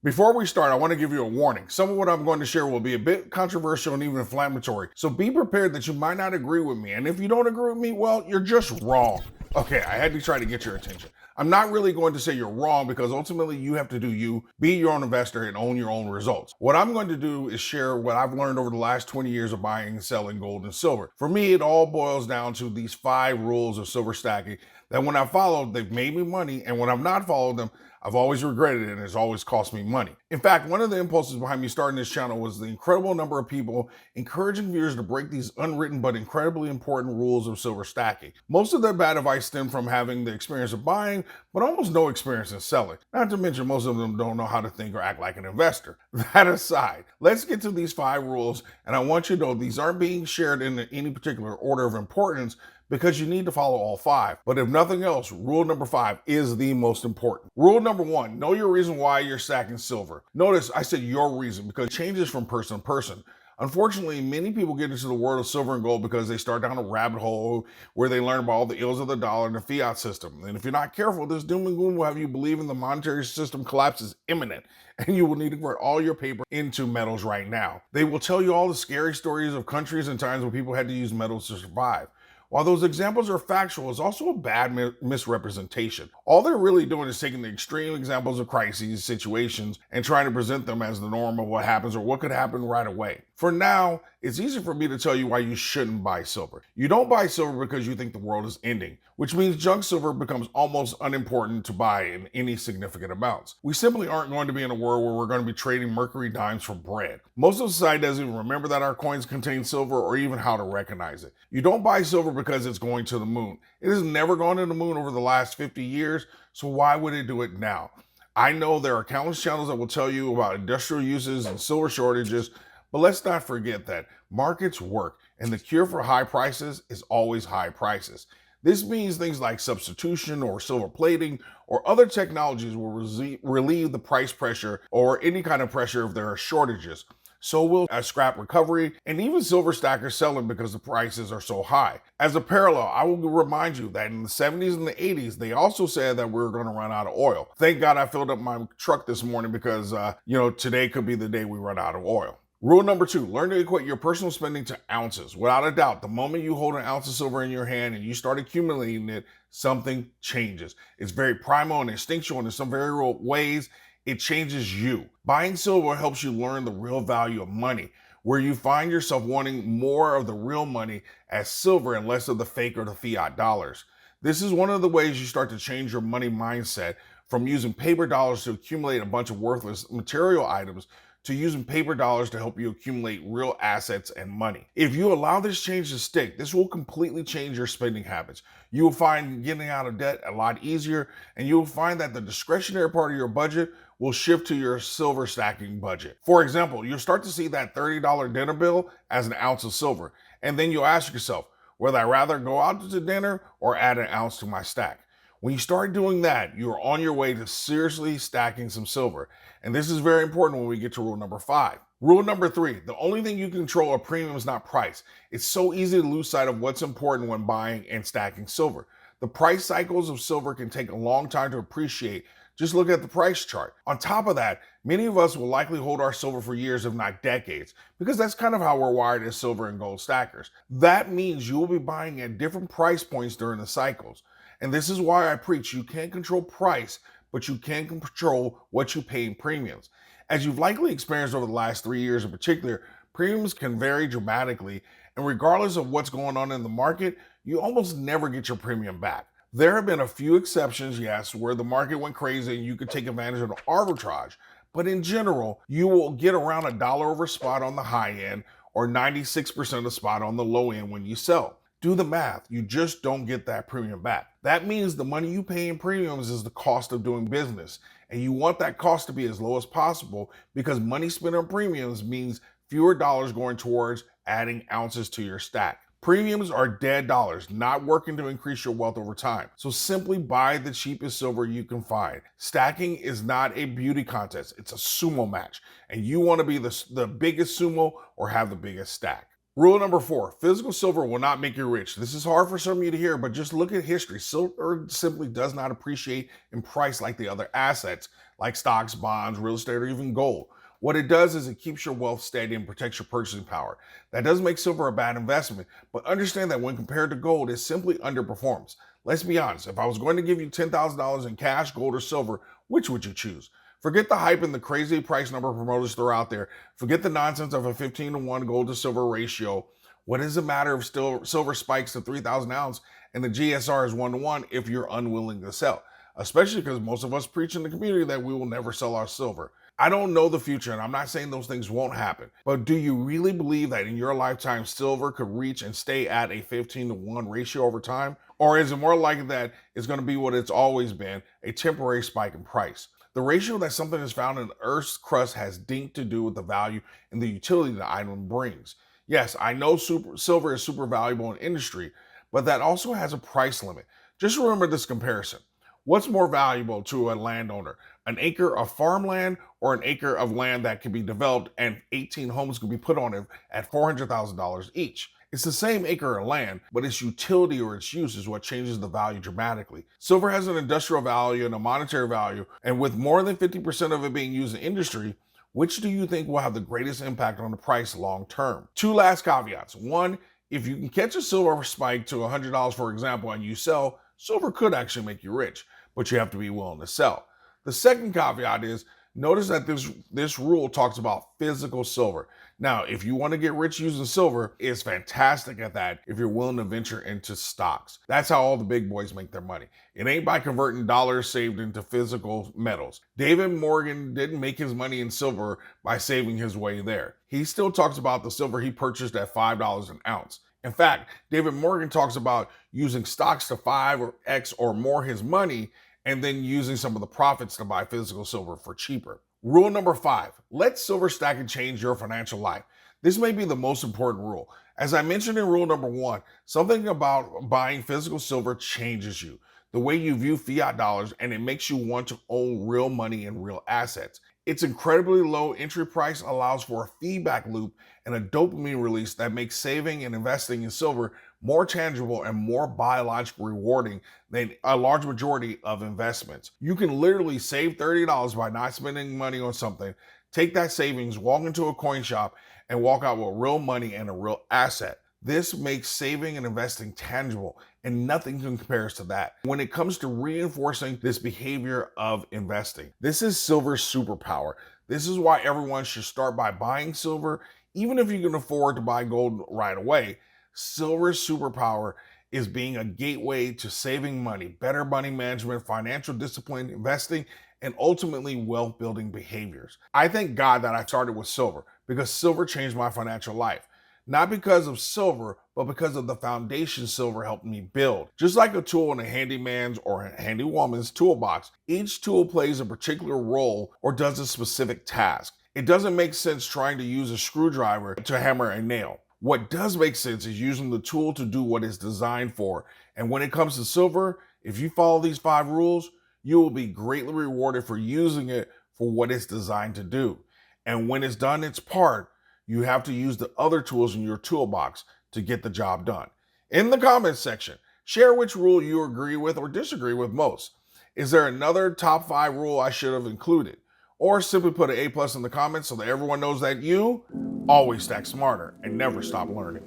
Before we start, I want to give you a warning. Some of what I'm going to share will be a bit controversial and even inflammatory, so be prepared that you might not agree with me. And if you don't agree with me, well, you're just wrong. Okay, I had to try to get your attention. I'm not really going to say you're wrong because ultimately you have to do you, be your own investor, and own your own results. What I'm going to do is share what I've learned over the last 20 years of buying and selling gold and silver. For me, it all boils down to these 5 rules of silver stacking that when I've followed, they've made me money, and when I've not followed them, I've always regretted it and it's always cost me money. In fact, one of the impulses behind me starting this channel was the incredible number of people encouraging viewers to break these unwritten but incredibly important rules of silver stacking. Most of their bad advice stemmed from having the experience of buying, but almost no experience in selling. Not to mention most of them don't know how to think or act like an investor. That aside, let's get to these 5 rules, and I want you to know these aren't being shared in any particular order of importance, because you need to follow all 5. But if nothing else, rule number 5 is the most important. Rule number 1, know your reason why you're stacking silver. Notice I said your reason because it changes from person to person. Unfortunately, many people get into the world of silver and gold because they start down a rabbit hole where they learn about all the ills of the dollar and the fiat system. And if you're not careful, this doom and gloom will have you believing the monetary system collapse is imminent, and you will need to convert all your paper into metals right now. They will tell you all the scary stories of countries and times when people had to use metals to survive. While those examples are factual, it's also a bad misrepresentation. All they're really doing is taking the extreme examples of crises, situations, and trying to present them as the norm of what happens or what could happen right away. For now, it's easy for me to tell you why you shouldn't buy silver. You don't buy silver because you think the world is ending, which means junk silver becomes almost unimportant to buy in any significant amounts. We simply aren't going to be in a world where we're going to be trading mercury dimes for bread. Most of society doesn't even remember that our coins contain silver or even how to recognize it. You don't buy silver because it's going to the moon. It has never gone to the moon over the last 50 years, so why would it do it now? I know there are countless channels that will tell you about industrial uses and silver shortages, but let's not forget that markets work, and the cure for high prices is always high prices. This means things like substitution or silver plating or other technologies will relieve the price pressure or any kind of pressure if there are shortages. So will scrap recovery and even silver stackers selling because the prices are so high. As a parallel, I will remind you that in the 70s and the 80s, they also said that we were going to run out of oil. Thank God I filled up my truck this morning because, today could be the day we run out of oil. Rule number 2, learn to equate your personal spending to ounces. Without a doubt, the moment you hold an ounce of silver in your hand and you start accumulating it, something changes. It's very primal and instinctual, and in some very real ways, it changes you. Buying silver helps you learn the real value of money, where you find yourself wanting more of the real money as silver and less of the fake or the fiat dollars. This is one of the ways you start to change your money mindset from using paper dollars to accumulate a bunch of worthless material items to using paper dollars to help you accumulate real assets and money. If you allow this change to stick, this will completely change your spending habits. You will find getting out of debt a lot easier, and you will find that the discretionary part of your budget will shift to your silver stacking budget. For example, you'll start to see that $30 dinner bill as an ounce of silver, and then you'll ask yourself, would I rather go out to dinner or add an ounce to my stack? When you start doing that, you're on your way to seriously stacking some silver. And this is very important when we get to rule number 5. Rule number 3, the only thing you can control a premium is not price. It's so easy to lose sight of what's important when buying and stacking silver. The price cycles of silver can take a long time to appreciate. Just look at the price chart. On top of that, many of us will likely hold our silver for years, if not decades, because that's kind of how we're wired as silver and gold stackers. That means you will be buying at different price points during the cycles. And this is why I preach you can't control price, but you can control what you pay in premiums. As you've likely experienced over the last 3 years in particular, premiums can vary dramatically, and regardless of what's going on in the market, you almost never get your premium back. There have been a few exceptions, yes, where the market went crazy and you could take advantage of the arbitrage, but in general, you will get around $1 over spot on the high end or 96% of spot on the low end when you sell. Do the math, you just don't get that premium back. That means the money you pay in premiums is the cost of doing business, and you want that cost to be as low as possible because money spent on premiums means fewer dollars going towards adding ounces to your stack. Premiums are dead dollars, not working to increase your wealth over time. So simply buy the cheapest silver you can find. Stacking is not a beauty contest, it's a sumo match, and you want to be the biggest sumo or have the biggest stack. Rule number 4, physical silver will not make you rich. This is hard for some of you to hear, but just look at history. Silver simply does not appreciate in price like the other assets, like stocks, bonds, real estate, or even gold. What it does is it keeps your wealth steady and protects your purchasing power. That doesn't make silver a bad investment, but understand that when compared to gold, it simply underperforms. Let's be honest, if I was going to give you $10,000 in cash, gold, or silver, which would you choose? Forget the hype and the crazy price number promoters throw out there. Forget the nonsense of a 15-to-1 gold to silver ratio. What does it matter if silver spikes to 3,000 ounce and the GSR is 1-to-1 if you're unwilling to sell? Especially because most of us preach in the community that we will never sell our silver. I don't know the future, and I'm not saying those things won't happen, but do you really believe that in your lifetime, silver could reach and stay at a 15-to-1 ratio over time? Or is it more likely that it's going to be what it's always been, a temporary spike in price? The ratio that something is found in the Earth's crust has dink to do with the value and the utility the item brings. Yes, I know silver is super valuable in industry, but that also has a price limit. Just remember this comparison. What's more valuable to a landowner, an acre of farmland or an acre of land that can be developed and 18 homes can be put on it at $400,000 each? It's the same acre of land, but its utility or its use is what changes the value dramatically. Silver has an industrial value and a monetary value, and with more than 50% of it being used in industry, which do you think will have the greatest impact on the price long term? Two last caveats. One, if you can catch a silver spike to $100, for example, and you sell, silver could actually make you rich, but you have to be willing to sell. The second caveat is, notice that this rule talks about physical silver. Now, if you want to get rich using silver, it's fantastic at that if you're willing to venture into stocks. That's how all the big boys make their money. It ain't by converting dollars saved into physical metals. David Morgan didn't make his money in silver by saving his way there. He still talks about the silver he purchased at $5 an ounce. In fact, David Morgan talks about using stocks to 5x or more his money and then using some of the profits to buy physical silver for cheaper. Rule number 5, let silver stack and change your financial life. This may be the most important rule. As I mentioned in rule number 1, something about buying physical silver changes you, the way you view fiat dollars, and it makes you want to own real money and real assets. Its incredibly low entry price allows for a feedback loop and a dopamine release that makes saving and investing in silver more tangible and more biologically rewarding than a large majority of investments. You can literally save $30 by not spending money on something, take that savings, walk into a coin shop, and walk out with real money and a real asset. This makes saving and investing tangible, and nothing compares to that when it comes to reinforcing this behavior of investing. This is silver's superpower. This is why everyone should start by buying silver, even if you can afford to buy gold right away. Silver's superpower is being a gateway to saving money, better money management, financial discipline, investing, and ultimately wealth building behaviors. I thank God that I started with silver because silver changed my financial life. Not because of silver, but because of the foundation silver helped me build. Just like a tool in a handyman's or a handywoman's toolbox, each tool plays a particular role or does a specific task. It doesn't make sense trying to use a screwdriver to hammer a nail. What does make sense is using the tool to do what it's designed for. And when it comes to silver, if you follow these 5 rules, you will be greatly rewarded for using it for what it's designed to do. And when it's done its part, you have to use the other tools in your toolbox to get the job done. In the comments section, share which rule you agree with or disagree with most. Is there another top 5 rule I should have included? Or simply put an A+ in the comments so that everyone knows that you always stack smarter and never stop learning.